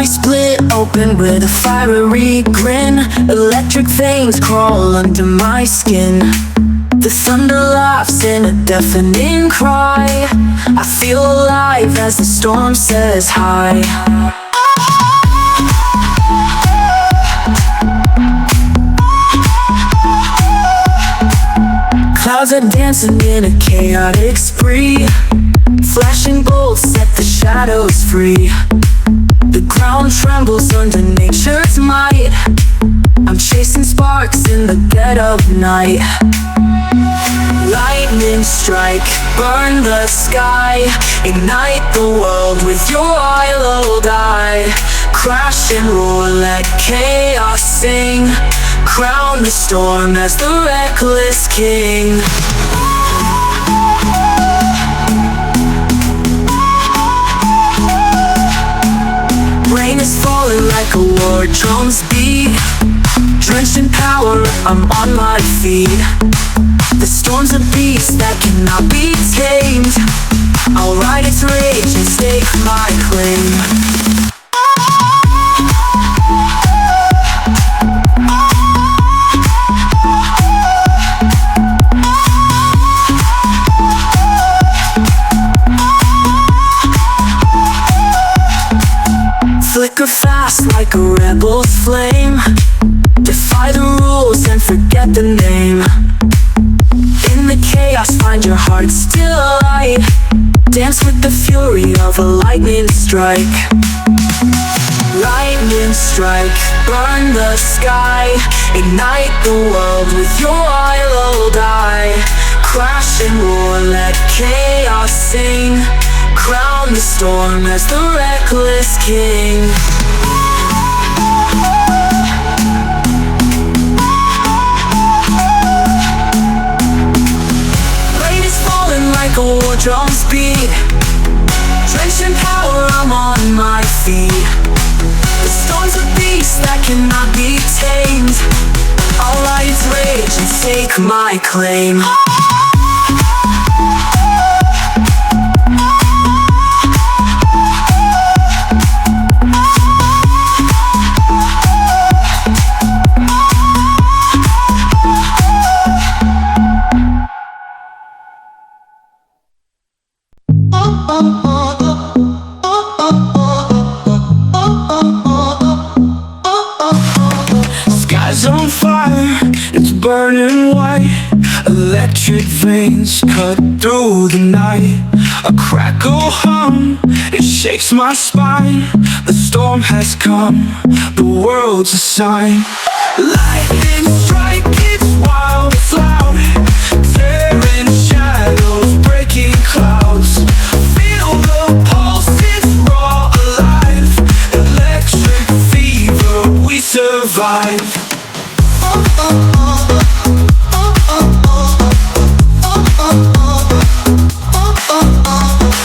I split open with a fiery grin. Electric veins crawl under my skin. The thunder laughs in a deafening cry. I feel alive as the storm says hi. Clouds are dancing in a chaotic spree. Flashing bolts set the shadows free. The ground trembles under nature's might. I'm chasing sparks in the dead of night. Lightning strike, burn the sky. Ignite the world with your wild eye. Crash and roar, let chaos sing. Crown the storm as the reckless king. Rain is falling like a war drum's beat. Drenched in power, I'm on my feet. The storm's a beast that cannot be tamed. I'll ride its rage and stake my claim. Flicker fast like a rebel's flame. Defy the rules and forget the name. In the chaos find your heart still alight. Dance with the fury of a lightning strike. Lightning strike, burn the sky. Ignite the world with your wild eye. Crash and roar, let chaos sing. Crown the storm as the reckless king. Rain is falling like a war drum's beat. Drenched in power, I'm on my feet. The storm's a beast that cannot be tamed. I'll ride its rage and stake my claim. Sky's on fire, it's burning white. Electric veins cut through the night. A crackle hum, it shakes my spine. The storm has come, the world's a sign. Lightning strike, it's wild, it's loud. Tearing shadows, breaking clouds. Feel the pulse, it's raw, alive. Electric fever, we survive.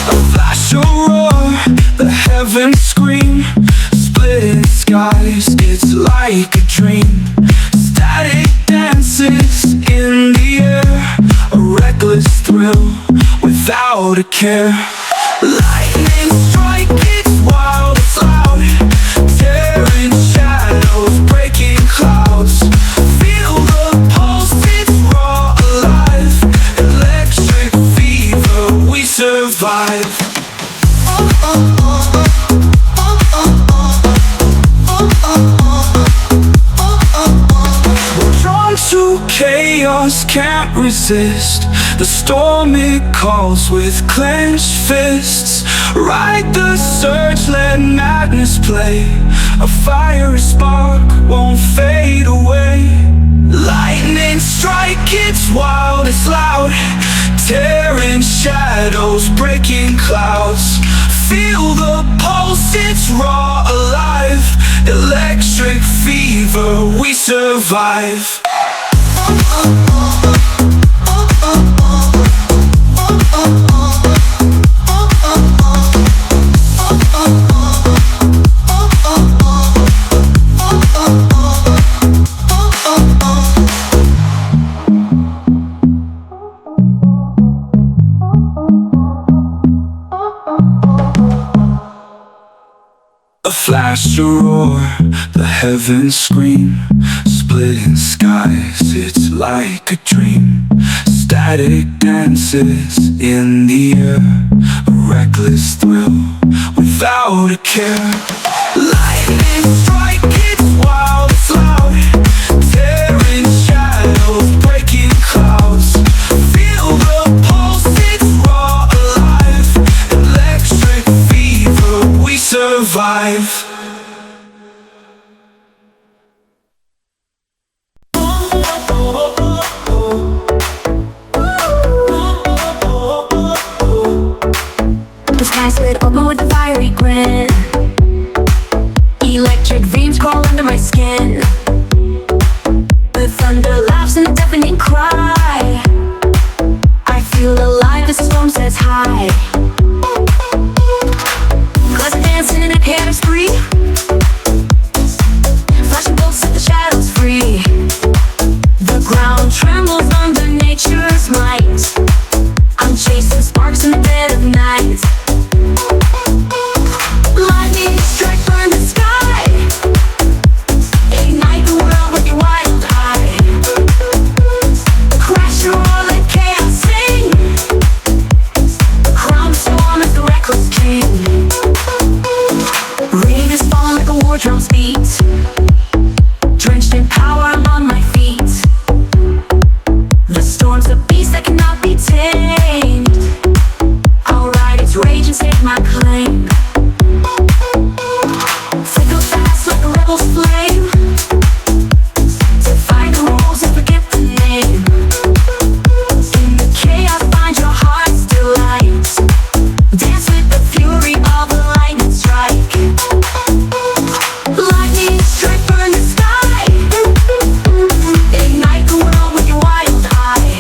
A flash, a roar, the heavens scream. Split skies, it's like a dream. Static dances in the air. A reckless thrill without a care. Lightning strike, it's wild, it's loud. Tearing shadows, breaking clouds. Feel the pulse, it's raw, alive. Electric fever, we survive. We're drawn to chaos, can't resist. The storm it calls with clenched fists. Ride the surge, let madness play. A fiery spark won't fade away. Lightning strike, it's wild, it's loud. Tearing shadows, breaking clouds. Feel the pulse, it's raw, alive. Electric fever, we survive. flash, a roar, the heavens scream. Splitting skies, it's like a dream. Static dances in the air, a reckless thrill without a care. Lightning strike, it's wild, it's loud, tearing shadows, breaking clouds. Feel the pulse, it's raw, alive. Electric fever, we survive. The sky split open with a fiery grin. Electric veins crawl under my skin. The thunder laughs in a deafening cry. I feel alive as the storm sets high. Clouds are dancing in a chaos spree. Flashing bolts set the shadows free. The ground trembles under nature's might. I'm chasing sparks in the dead of night. Lightning strike, burn the sky. Ignite the world with your wild eye. Crash and roar, let chaos sing. Crown the storm as the reckless king. Rain is falling like a war drum's beat. Drenched in power, I'm on my feet. The storm's a beast that cannot be tamed. I'll ride its rage and stake my claim. Flicker fast like a rebel's flame. Defy the rules and forget the name. In the chaos, find your heart's delight. Dance with the fury of the lightning strike. Lightning strike, burn the sky. Ignite the world with your wild eye.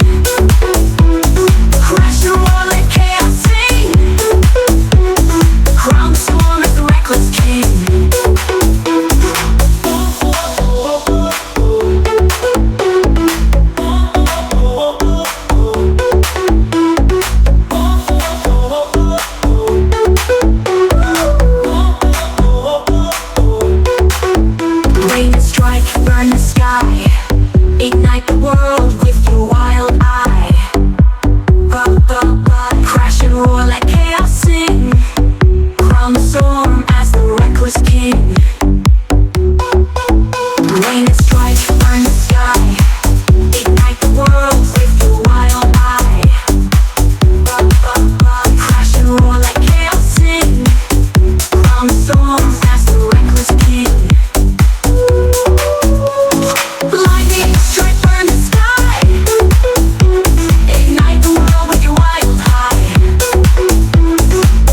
Crash and roar, let chaos sing. Crown the storm as the reckless king. Rain and strike, burn the sky. Ignite the world with your wild eye. Crash and roar, let chaos sing. Crown the storm as the reckless king. Rain and strike, burn the sky. Ignite the world with your wild eye. Crash and roar, let chaos sing. Crown the storm as the reckless king. Lightning strike, burn the sky. Ignite the world with your wild eye.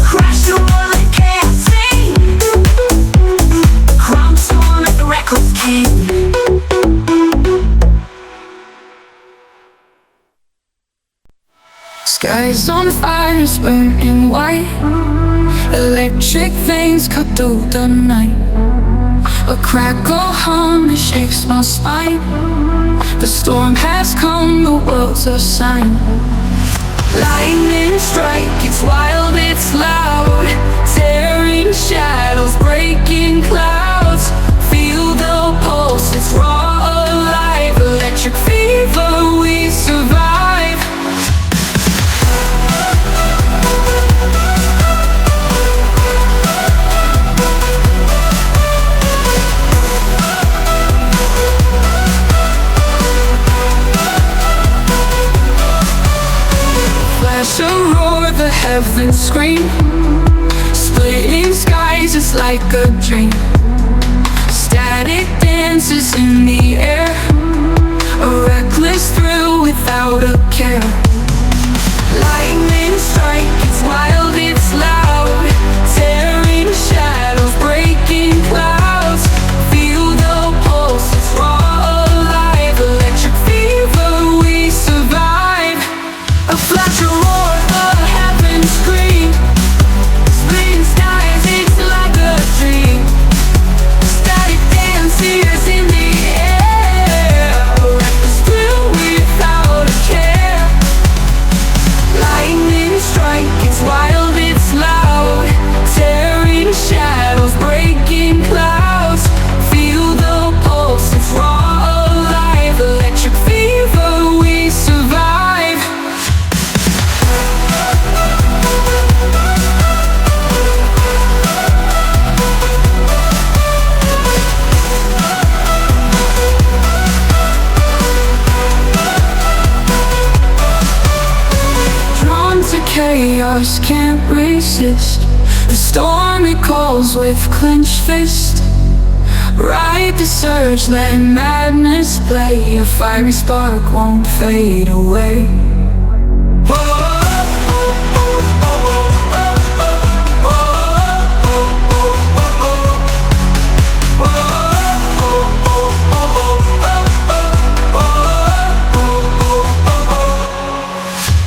Crash and roar, let chaos sing. Crown the storm as the reckless king. Skies on fire, it's burning white. Electric veins cut through the night. A crackle hum, it shakes my spine. The storm has come, the world's a sign. Lightning strike, it's wild, it's loud. Tearing shadows, breaking clouds. Feel the pulse, it's raw, alive. Electric fever, we survive. Flash a roar, the heavens scream. Splitting skies, it's like a dream. Static dances in the air, a reckless thrill without a care. Lightning strike, it's wild, it's loud. Tearing shadows, breaking clouds. Feel the pulse, it's raw, alive. Electric fever, we survive. A flash, a roar, the heavens scream. Splitting skies, it's like a dream. Static dances in the air, a reckless thrill without a care. Lightning strike, it's wild. chaos can't resist. The storm it calls with clenched fist. Ride the surge, let madness play. A fiery spark won't fade away.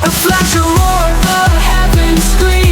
A flash, a roar, the heavens scream.